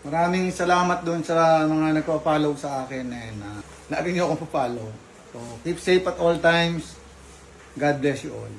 Maraming salamat doon sa mga nagpa-follow sa akin and lagi niyo akong pa-follow. So, keep safe at all times. God bless you all.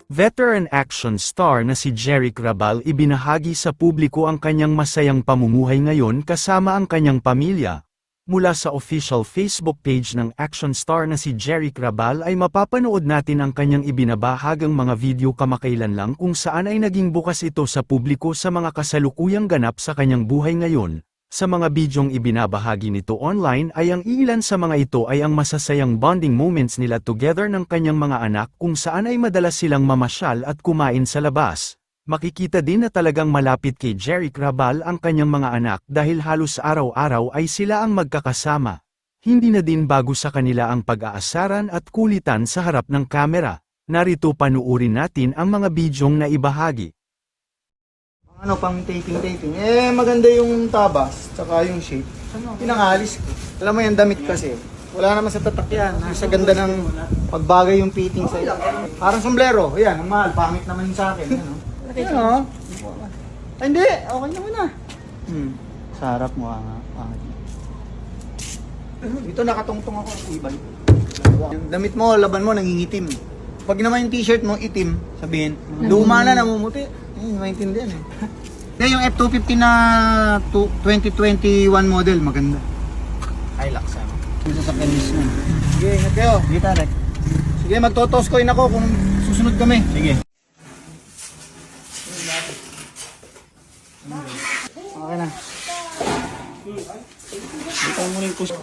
Veteran action star na si Jeric Rabal ibinahagi sa publiko ang kanyang masayang pamumuhay ngayon kasama ang kanyang pamilya. Mula sa official Facebook page ng action star na si Jeric Rabal ay mapapanood natin ang kanyang ibinabahagang mga video kamakailan lang kung saan ay naging bukas ito sa publiko sa mga kasalukuyang ganap sa kanyang buhay ngayon. Sa mga bidyong ibinabahagi nito online ay ang ilan sa mga ito ay ang masasayang bonding moments nila together ng kanyang mga anak kung saan ay madalas silang mamasyal at kumain sa labas. Makikita din na talagang malapit kay Jeric Rabal ang kanyang mga anak dahil halos araw-araw ay sila ang magkakasama. Hindi na din bago sa kanila ang pag-aasaran at kulitan sa harap ng kamera. Narito panuurin natin ang mga bidyong na ibahagi. Ano pang taping. Maganda yung tabas, tsaka yung shape. Pinangalis ko. Alam mo yung damit kasi. Wala naman sa tatak yan. Nasa ganda ng pagbagay yung fitting sa ito. Parang sombrero. Ayan, ang mahal. Pangit naman yun sa akin. Ano? Ano? Ay, hindi. Okay naman na. Sa harap mo nga. Pangit. Dito nakatungtong ako. Ibalik. Yung damit mo, laban mo, nangingitim. Pag naman yung t-shirt mo, itim, sabihin, luma na, namumuti. Maintindihan eh. Ngayon yung F250 na 2021 model, maganda. Hilux ano? Yung sasakyan mismo. Sige, ingat kayo. Sige, Tarek. Sige, magtotos coin ako kung susunod kami. Sige. Okay na. Ito mo rin push.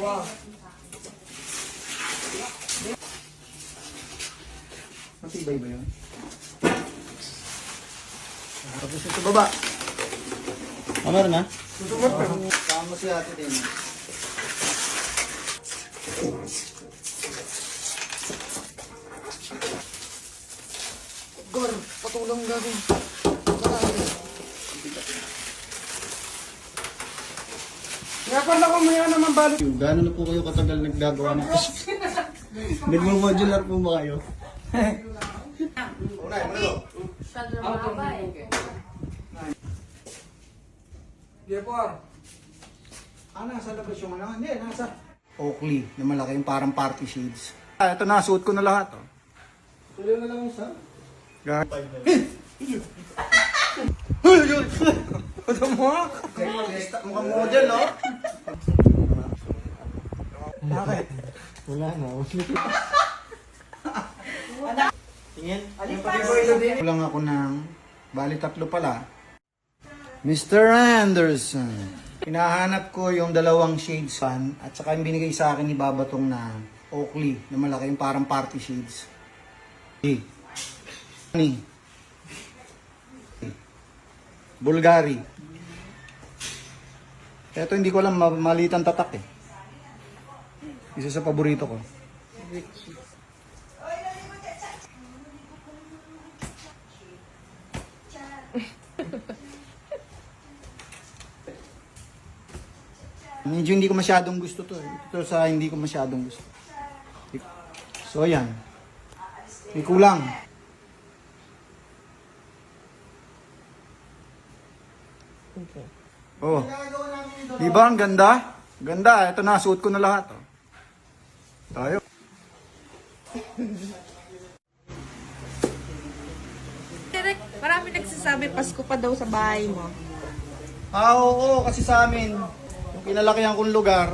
Wow. Matibay ba yun? Tapos ito baba. Meron na? Susumot ka. Tama si ate din. Gor, patulong gagawin. Ngayon lang ko maya naman balik. Gano'n na po kayo katagal naggagawa ng nagmo-modular po ba kayo? Unay, ano? Nasa labas yung ano? Hindi, nasa Oakley na malaki yung parang party shades. Ito na, suot ko na lahat. Oh. Tuloy na lang sa? Ito mo? Mukhang model, no? Bakit? Wala na. Tingin? Kulang ako ng bali 3 pala. Mr. Anderson. Hinahanap ko yung 2 shades fan at saka yung binigay sa akin ni Babatong na Oakley na malaki yung parang party shades. Bulgari. Ito hindi ko alam, maliit ang tatak eh. Isa sa paborito ko. Medyo hindi ko masyadong gusto to. Ito sa hindi ko masyadong gusto. So ayan. May kulang. Okay. Oh. Di ba ang ganda? Ganda. Ito na, suot ko na lahat. Oh. Tayo. Direk, marami nagsasabi Pasko pa daw sa bahay mo. Oo, kasi sa amin, yung kinalakihan kong lugar,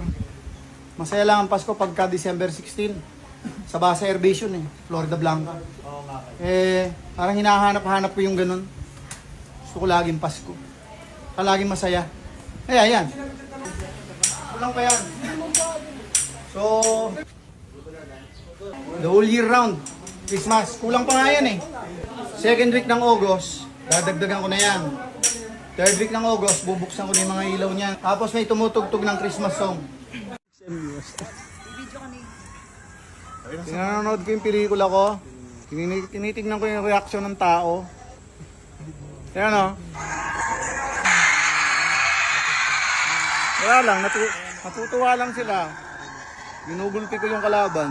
masaya lang ang Pasko pagka December 16. Sa Basa Airvision eh, Florida Blanca. Parang hinahanap-hanap ko yung ganun. Gusto ko laging Pasko. Laging masaya. Ayan. Kulang pa yan. So, the whole year round, Christmas. Kulang pa nga yan eh. Second week ng August, dadagdagan ko na yan. Third week ng August, bubuksan ko na yung mga ilaw niya. Tapos may tumutugtog ng Christmas song. Pinanonood ko yung pelikula ko. Tinitignan ko yung reaction ng tao. Yan o. Wala lang, Matutuwa lang sila. Ginugulpi ko yung kalaban.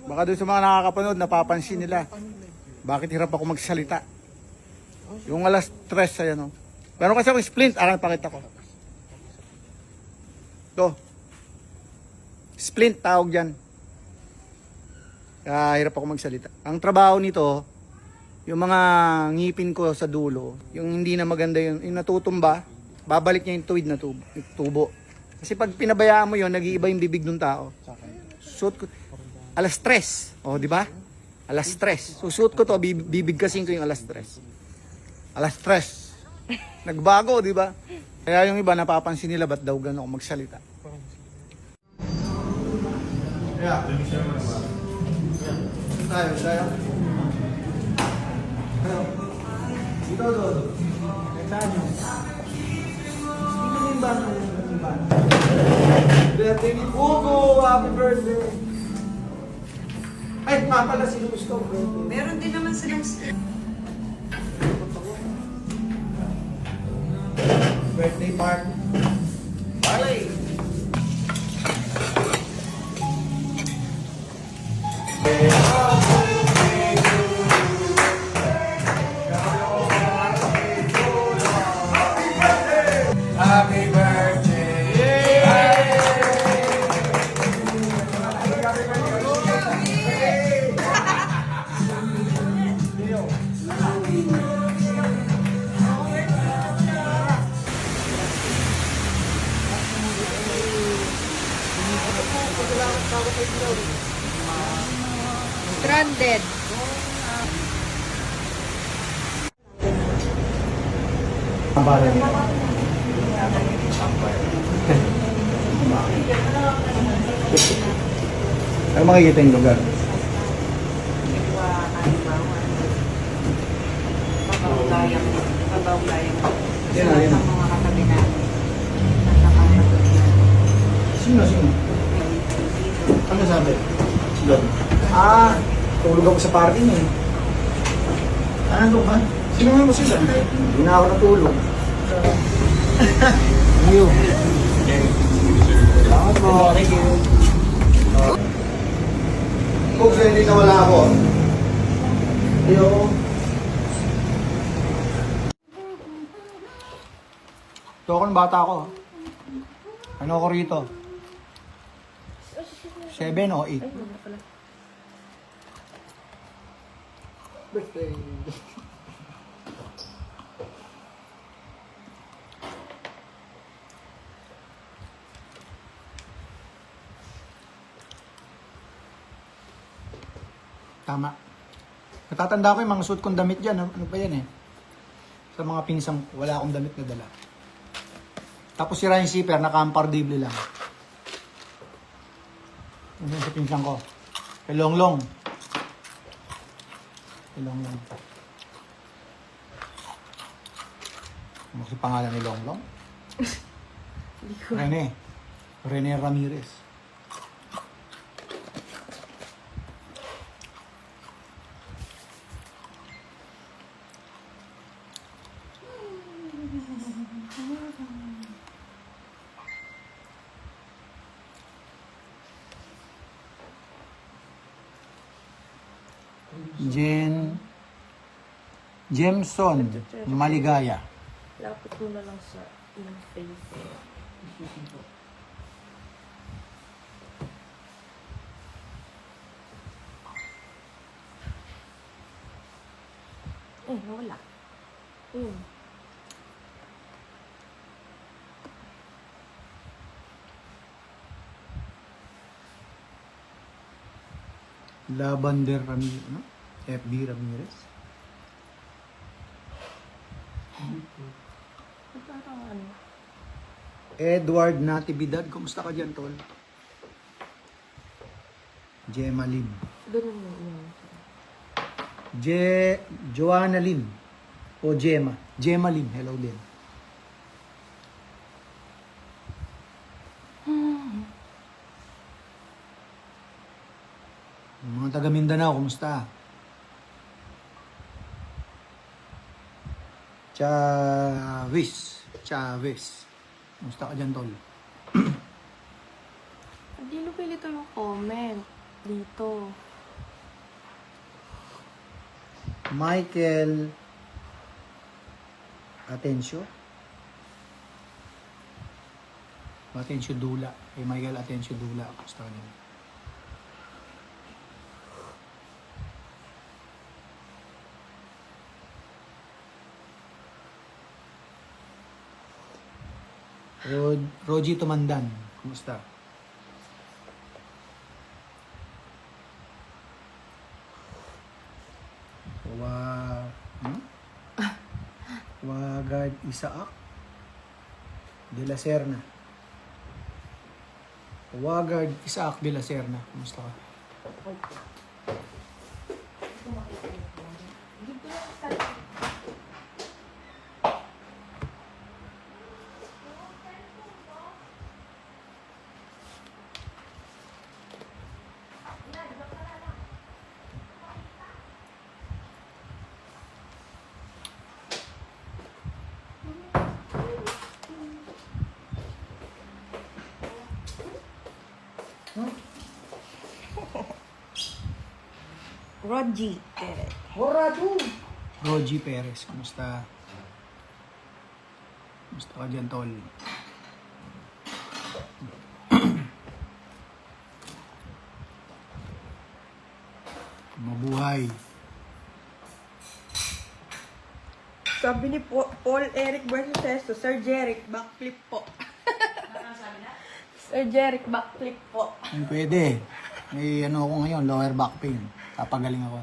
Baka doon sa mga nakakapanood, napapansin nila. Bakit hirap ako magsalita? Yung alas 3, ayan o. Meron kasi akong splint, pakita ko. Ito. Splint tawag dyan. Kaya hirap ako magsalita. Ang trabaho nito, yung mga ngipin ko sa dulo, yung hindi na maganda yung natutumba, babalik niya yung tuwid na tubo. Kasi pag pinabayaan mo yun, nag-iiba yung bibig ng tao. Suot ko, alas 3. O, di ba? Alas 3. So, suot ko to, bibigkasin ko yung alas 3. Alas 3. Nagbago, di ba? Kaya yung iba, napapansin nila, ba't daw gano'n ako magsalita? Yeah. Tayo. Dito. Saan yun? Dito yung bago. Birthday ni Hugo! Happy birthday! Ay, pala si Gusto. Meron din naman silang Birthday party. Balay! Happy birthday! stranded. Ang balay nila. Ano makikita yung lugar? Yan na. Sino? Ano sabi? Sino? Tulog ako sa parking eh. Ano ba? Sino mo sila? Hindi na ako natulog. Thank you. Salamat po. Thank you. Kung hindi na wala ako. Ayoko. Ito ako ng bata ko. Ano ako rito? 7 o 8? Birthday. Tama. Natatanda ko yung mga suit kong damit dyan. Ano pa yan eh? Sa mga pinsang wala akong damit na dala. Tapos si Ryan Zipper, naka-ampardible lang. Ano sa pinsang ko? Kay Longlong. Longlong. Ano si pangalan ni Longlong? Rene Ramirez. Jameson Maligaya. Lapit mo na lang sa yung face. Wala. Lavander Ramirez, no? FB Ramirez. Edward Natividad, kumusta ka dyan, tol? Gemma Lim. Doon mo Joanna Lim. O Gemma. Gemma Lim, hello din. Mga taga Mindanao, kumusta? Chavez. Kumusta ka dyan, tol? Hindi lumilito yung comment dito. Michael Atencio. Atencio Dula. Kay Michael Atencio Dula. Gusto ko niya. Roji Tumandan. Kumusta? Hmm? Wagard Isaac de la Serna. Wagard Isaac de la Serna. Kumusta ka? Roji. Roji Perez. Kumusta? Kumusta ka dyan, tol? Mabuhay. Sabi ni Paul Eric Buencesto, Sir Jeric, backflip po. Sir Jeric, backflip po. Hindi pwede. May ano ako ngayon, lower back pain. Papagaling ako.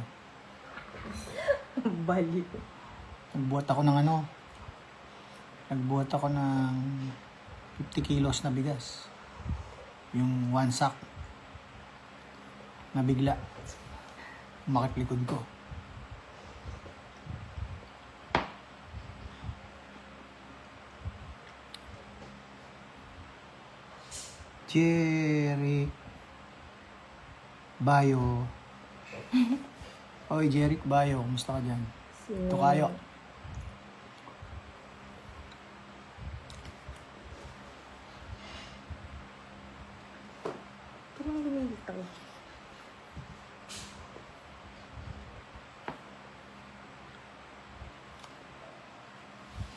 Bali. Nagbuhat ako ng ano. Nagbuhat ako ng 50 kilos na bigas. Yung one sack. Nabigla. Umakit likod ko. Jeric Bayo. Oy, Jeric Bayo. Kumusta ka dyan? Ito kayo. Parang lumilitaw.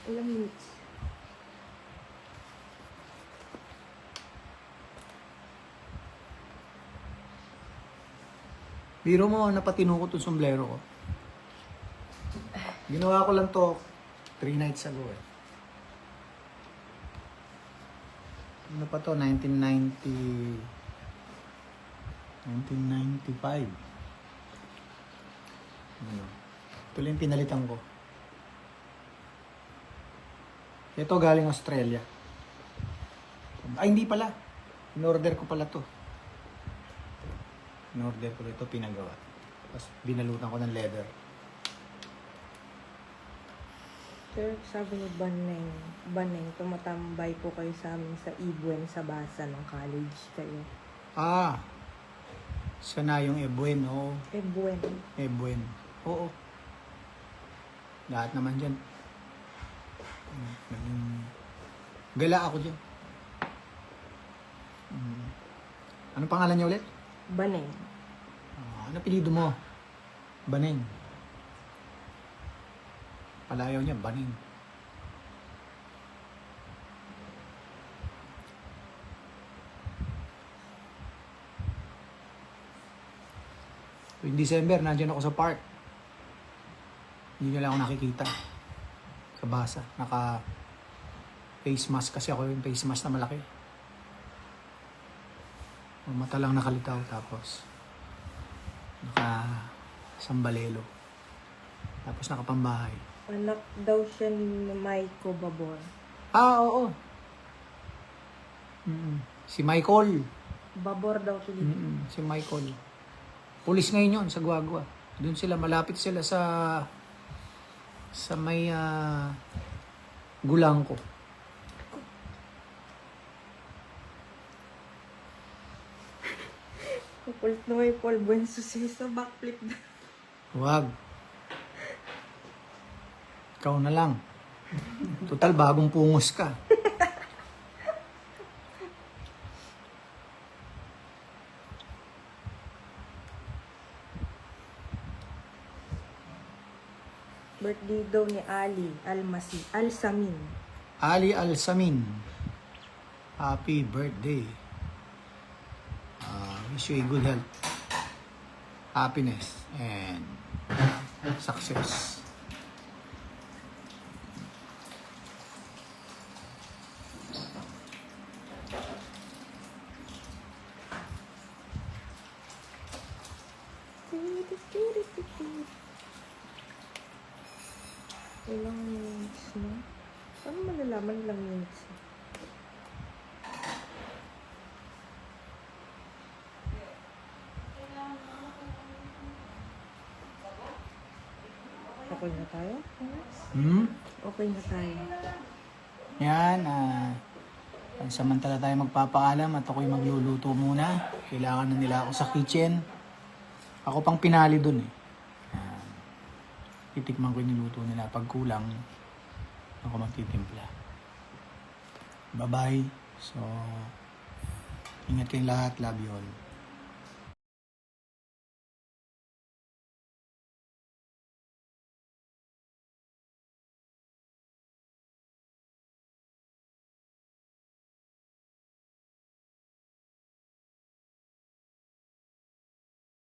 Ilang minutes? Biro mo, napatino ko itong sombrero ko. Ginawa ko lang to 3 nights ago eh. Ano pa to? 1995. Ano? Ito lang yung pinalitan ko. Ito galing Australia. Ay, hindi pala. In-order ko pala to. In-order ko ito, pinagawa. Tapos binalutan ko ng leather. Sir, sabi ni Baneng, tumatambay po kayo sa amin sa Ibuen sa Basa ng college kayo. Ah, sana yung Ebuen, oo. Ibuen. Ebuen, oo. Lahat naman dyan. Gala ako dyan. Anong pangalan niya ulit? Baneng. Ano apelyido mo? Baneng. Palayaw niya, Baneng. In December, nandiyan ako sa park. Hindi nila ako nakikita. Sa Basa. Naka face mask kasi ako yung face mask na malaki. Ang mata lang nakalitaw tapos naka sambalelo. Tapos nakapambahay. Anak daw siya ni Maiko Babor. Ah, oo. Si Michael. Babor daw siya dito. Si Michael. Pulis ngayon yun sa Guagua. Doon sila, malapit sila sa may Gulangko. Kukulit na may Paul Buensusi sa backflip na. Huwag. Ikaw na lang. Total, bagong pungos ka. Birthday daw ni Ali Alsamin. Ali Alsamin. Happy birthday. Wish you a good health, happiness, and success. Ilang minutes na? Paano malalaman ilang minutes na? Okay na tayo? Okay na tayo. Yan, pansamantala tayo magpapaalam at ako'y magluluto muna. Kailangan na nila ako sa kitchen. Ako pang pinali dun eh. Titikman ko yung niluto nila. Pag kulang, ako magtitimpla. Bye-bye. So, ingat kayong lahat. Love you all.